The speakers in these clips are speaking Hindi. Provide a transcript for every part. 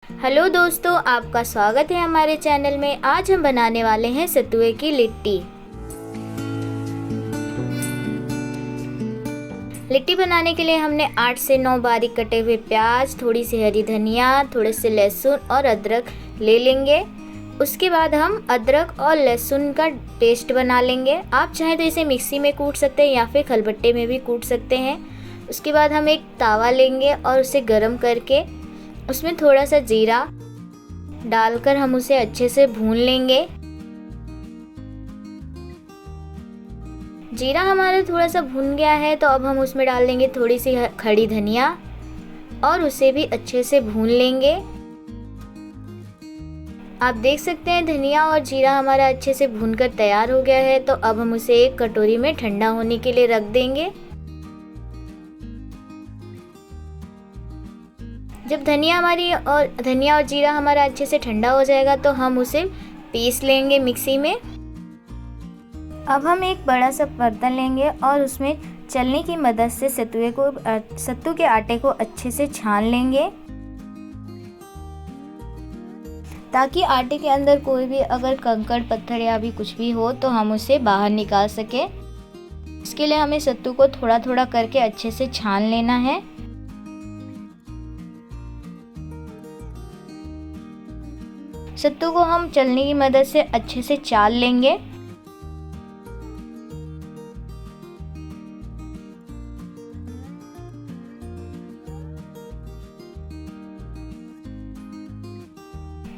हेलो दोस्तों, आपका स्वागत है हमारे चैनल में। आज हम बनाने वाले हैं सत्तुए की लिट्टी। लिट्टी बनाने के लिए हमने 8 से 9 बारीक कटे हुए प्याज, थोड़ी सी हरी धनिया, थोड़े से लहसुन और अदरक ले लेंगे। उसके बाद हम अदरक और लहसुन का पेस्ट बना लेंगे। आप चाहें तो इसे मिक्सी में कूट सकते हैं या फिर खलबट्टे में भी कूट सकते हैं। उसके बाद हम एक तावा लेंगे और उसे गरम करके उसमें थोड़ा सा जीरा डालकर हम उसे अच्छे से भून लेंगे। जीरा हमारा थोड़ा सा भून गया है तो अब हम उसमें डाल देंगे थोड़ी सी खड़ी धनिया और उसे भी अच्छे से भून लेंगे। आप देख सकते हैं धनिया और जीरा हमारा अच्छे से भूनकर तैयार हो गया है। तो अब हम उसे एक कटोरी में ठंडा होने के लिए रख देंगे। जब धनिया और जीरा हमारा अच्छे से ठंडा हो जाएगा तो हम उसे पीस लेंगे मिक्सी में। अब हम एक बड़ा सा बर्तन लेंगे और उसमें छलनी की मदद से सत्तू के आटे को अच्छे से छान लेंगे, ताकि आटे के अंदर कोई भी अगर कंकड़ पत्थर या भी कुछ भी हो तो हम उसे बाहर निकाल सके। इसके लिए हमें सत्तू को थोड़ा थोड़ा करके अच्छे से छान लेना है। सत्तू को हम छलनी की मदद से अच्छे से चाल लेंगे।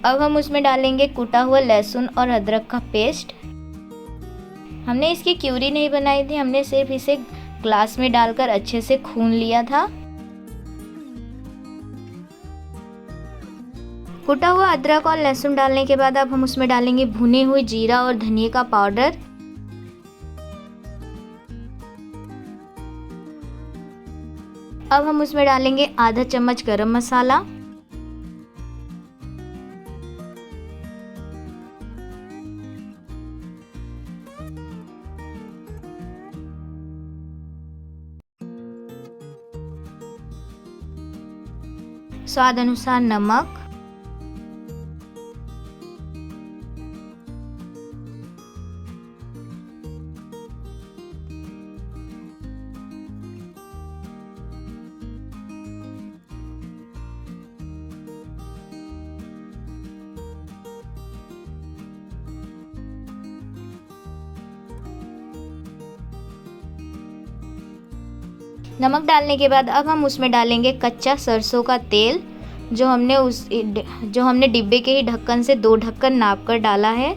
अब हम उसमें डालेंगे कूटा हुआ लहसुन और अदरक का पेस्ट। हमने इसकी क्यूरी नहीं बनाई थी, हमने सिर्फ इसे ग्लास में डालकर अच्छे से खून लिया था। कुटा हुआ अदरक और लहसुन डालने के बाद अब हम उसमें डालेंगे भुने हुए जीरा और धनिया का पाउडर। अब हम उसमें डालेंगे आधा चम्मच गरम मसाला। स्वाद अनुसार नमक। नमक डालने के बाद अब हम उसमें डालेंगे कच्चा सरसों का तेल, जो हमने डिब्बे के ही ढक्कन से 2 ढक्कन नाप कर डाला है।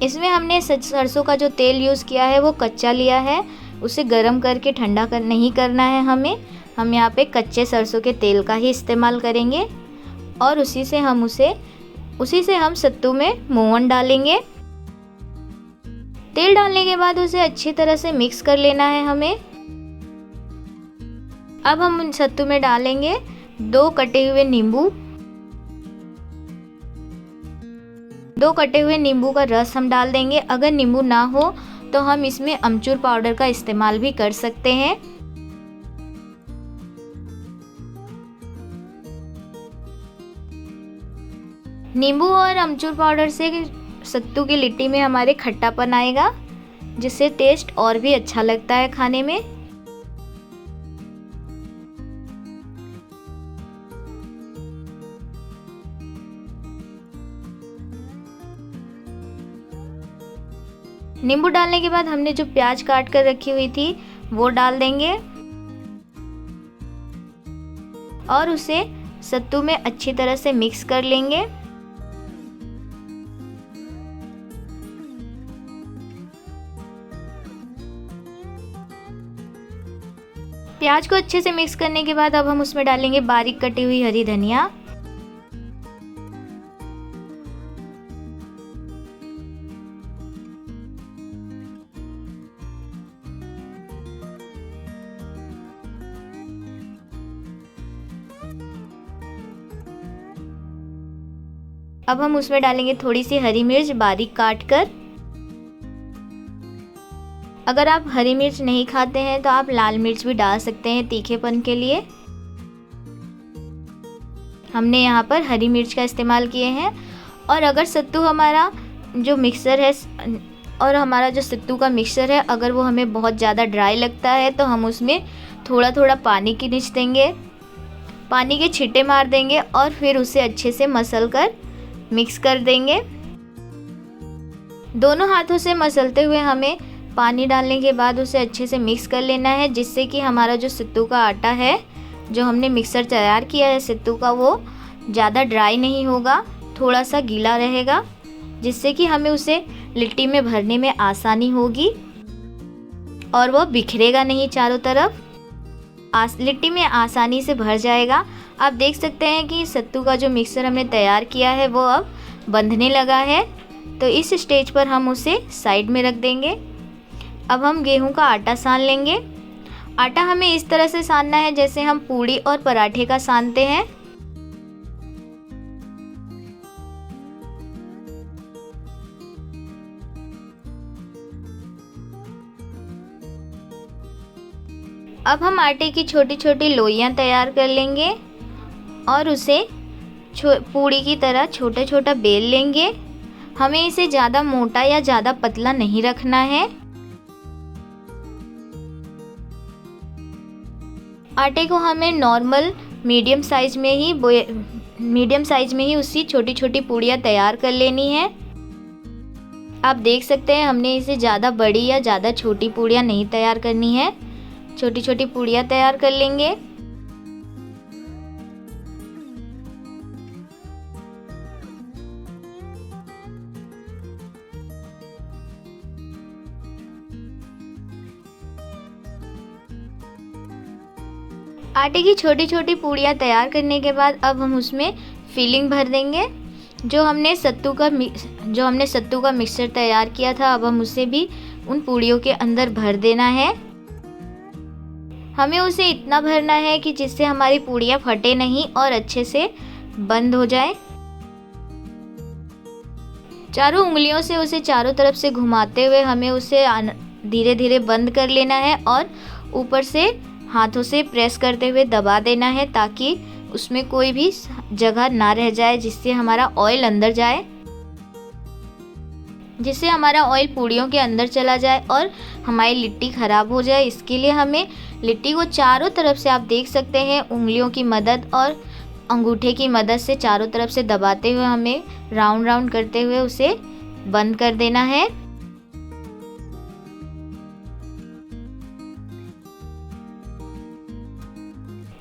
इसमें हमने सरसों का जो तेल यूज़ किया है वो कच्चा लिया है, उसे गर्म करके नहीं करना है हमें। हम यहाँ पे कच्चे सरसों के तेल का ही इस्तेमाल करेंगे और उसी से हम सत्तू में मोवन डालेंगे। तेल डालने के बाद उसे अच्छी तरह से मिक्स कर लेना है हमें। अब हम सत्तू में डालेंगे 2 कटे हुए नींबू का रस हम डाल देंगे। अगर नींबू ना हो तो हम इसमें अमचूर पाउडर का इस्तेमाल भी कर सकते हैं। नींबू और अमचूर पाउडर से सत्तू की लिट्टी में हमारे खट्टापन आएगा, जिससे टेस्ट और भी अच्छा लगता है खाने में। नींबू डालने के बाद हमने जो प्याज काट कर रखी हुई थी वो डाल देंगे और उसे सत्तू में अच्छी तरह से मिक्स कर लेंगे। प्याज को अच्छे से मिक्स करने के बाद अब हम उसमें डालेंगे बारीक कटी हुई हरी धनिया। अब हम उसमें डालेंगे थोड़ी सी हरी मिर्च बारीक काट कर। अगर आप हरी मिर्च नहीं खाते हैं तो आप लाल मिर्च भी डाल सकते हैं तीखेपन के लिए। हमने यहाँ पर हरी मिर्च का इस्तेमाल किए हैं। और अगर सत्तू हमारा जो मिक्सर है और हमारा जो सत्तू का मिक्सर है अगर वो हमें बहुत ज़्यादा ड्राई लगता है तो हम उसमें थोड़ा थोड़ा पानी की निच देंगे, पानी के छींटे मार देंगे और फिर उसे अच्छे से मसल कर मिक्स कर देंगे। दोनों हाथों से मसलते हुए हमें पानी डालने के बाद उसे अच्छे से मिक्स कर लेना है, जिससे कि हमारा जो सत्तू का आटा है जो हमने मिक्सर तैयार किया है सत्तू का वो ज़्यादा ड्राई नहीं होगा, थोड़ा सा गीला रहेगा, जिससे कि हमें उसे लिट्टी में भरने में आसानी होगी और वो बिखरेगा नहीं चारों तरफ, लिट्टी में आसानी से भर जाएगा। आप देख सकते हैं कि सत्तू का जो मिक्सर हमने तैयार किया है वो अब बंधने लगा है, तो इस स्टेज पर हम उसे साइड में रख देंगे। अब हम गेहूं का आटा सान लेंगे। आटा हमें इस तरह से सानना है जैसे हम पूड़ी और पराठे का सानते हैं। अब हम आटे की छोटी छोटी लोइयां तैयार कर लेंगे और उसे पूड़ी की तरह छोटा छोटा बेल लेंगे। हमें इसे ज़्यादा मोटा या ज़्यादा पतला नहीं रखना है। आटे को हमें नॉर्मल मीडियम साइज में ही उसकी छोटी छोटी पूड़ियाँ तैयार कर लेनी है। आप देख सकते हैं हमने इसे ज़्यादा बड़ी या ज़्यादा छोटी पूड़ियाँ नहीं तैयार करनी है, छोटी छोटी पूड़ियाँ तैयार कर लेंगे। आटे की छोटी छोटी पूड़ियाँ तैयार करने के बाद अब हम उसमें फिलिंग भर देंगे। जो हमने सत्तू का मिक्सचर तैयार किया था अब हम उसे भी उन पूड़ियों के अंदर भर देना है। हमें उसे इतना भरना है कि जिससे हमारी पूड़ियाँ फटे नहीं और अच्छे से बंद हो जाए। चारों उंगलियों से उसे चारों तरफ से घुमाते हुए हमें उसे धीरे धीरे बंद कर लेना है और ऊपर से हाथों से प्रेस करते हुए दबा देना है ताकि उसमें कोई भी जगह ना रह जाए, जिससे हमारा ऑयल अंदर जाए, जिससे हमारा ऑयल पूड़ियों के अंदर चला जाए और हमारी लिट्टी ख़राब हो जाए। इसके लिए हमें लिट्टी को चारों तरफ से, आप देख सकते हैं, उंगलियों की मदद और अंगूठे की मदद से चारों तरफ से दबाते हुए हमें राउंड राउंड करते हुए उसे बंद कर देना है।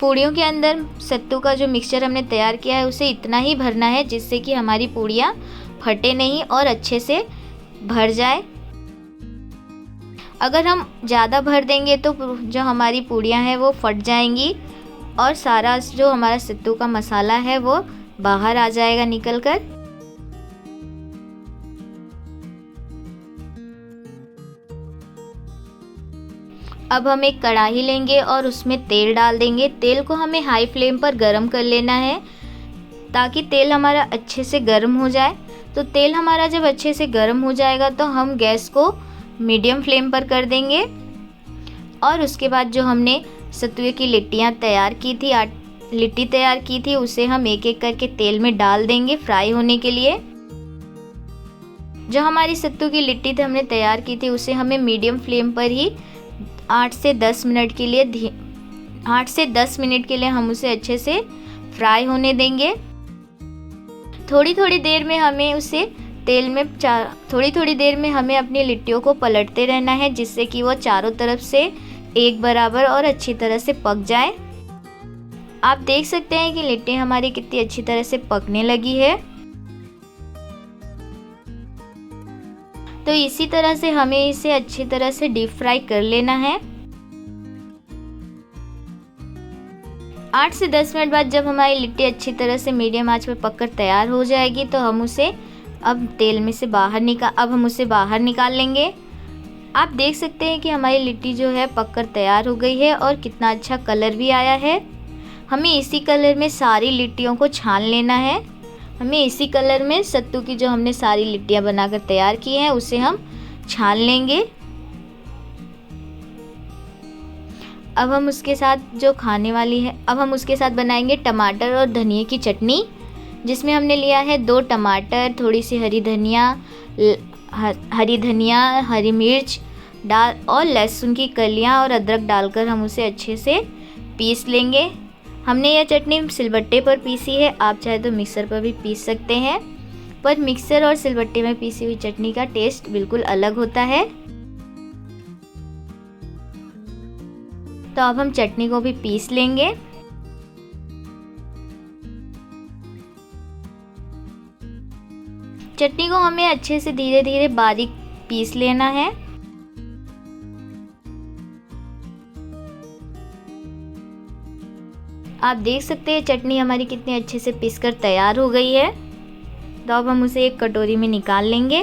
पूड़ियों के अंदर सत्तू का जो मिक्सचर हमने तैयार किया है उसे इतना ही भरना है जिससे कि हमारी पूड़ियाँ फटे नहीं और अच्छे से भर जाए। अगर हम ज़्यादा भर देंगे तो जो हमारी पूड़ियाँ हैं वो फट जाएंगी और सारा जो हमारा सत्तू का मसाला है वो बाहर आ जाएगा निकल कर। अब हम एक कढ़ाई लेंगे और उसमें तेल डाल देंगे। तेल को हमें हाई फ्लेम पर गरम कर लेना है ताकि तेल हमारा अच्छे से गर्म हो जाए। तो तेल हमारा जब अच्छे से गर्म हो जाएगा तो हम गैस को मीडियम फ्लेम पर कर देंगे और उसके बाद जो हमने सत्तू की लिट्टी तैयार की थी उसे हम एक एक करके तेल में डाल देंगे फ्राई होने के लिए। जो हमारी सत्तू की लिट्टी हमने तैयार की थी उसे हमें मीडियम फ्लेम पर ही 8 से 10 मिनट के लिए हम उसे अच्छे से फ्राई होने देंगे। थोड़ी थोड़ी देर में हमें अपनी लिट्टियों को पलटते रहना है जिससे कि वो चारों तरफ से एक बराबर और अच्छी तरह से पक जाए। आप देख सकते हैं कि लिट्टी हमारी कितनी अच्छी तरह से पकने लगी है। तो इसी तरह से हमें इसे अच्छी तरह से डीप फ्राई कर लेना है। 8 से 10 मिनट बाद जब हमारी लिट्टी अच्छी तरह से मीडियम आंच पर पककर तैयार हो जाएगी तो हम उसे बाहर निकाल लेंगे। आप देख सकते हैं कि हमारी लिट्टी जो है पककर तैयार हो गई है और कितना अच्छा कलर भी आया है। हमें इसी कलर में सारी लिट्टियों को छान लेना है। हमें इसी कलर में सत्तू की जो हमने सारी लिट्टियाँ बनाकर तैयार की हैं उसे हम छान लेंगे। अब हम उसके साथ जो खाने वाली है, अब हम उसके साथ बनाएंगे टमाटर और धनिया की चटनी, जिसमें हमने लिया है 2 टमाटर, थोड़ी सी हरी धनिया, हरी मिर्च डाल और लहसुन की कलियां और अदरक डालकर हम उसे अच्छे से पीस लेंगे। हमने यह चटनी सिलबट्टे पर पीसी है, आप चाहे तो मिक्सर पर भी पीस सकते हैं, पर मिक्सर और सिलबट्टे में पीसी हुई चटनी का टेस्ट बिल्कुल अलग होता है। तो अब हम चटनी को भी पीस लेंगे। चटनी को हमें अच्छे से धीरे धीरे बारीक पीस लेना है। आप देख सकते हैं चटनी हमारी कितनी अच्छे से पीसकर तैयार हो गई है। तो अब हम उसे एक कटोरी में निकाल लेंगे।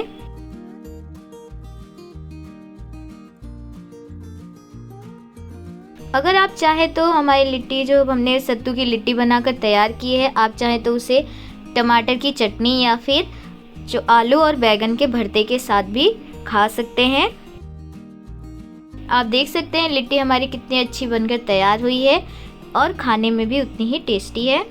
अगर आप चाहे तो हमारी लिट्टी जो हमने सत्तू की लिट्टी बनाकर तैयार की है, आप चाहे तो उसे टमाटर की चटनी या फिर जो आलू और बैगन के भरते के साथ भी खा सकते हैं। आप देख सकते हैं लिट्टी हमारी कितनी अच्छी बनकर तैयार हुई है और खाने में भी उतनी ही टेस्टी है।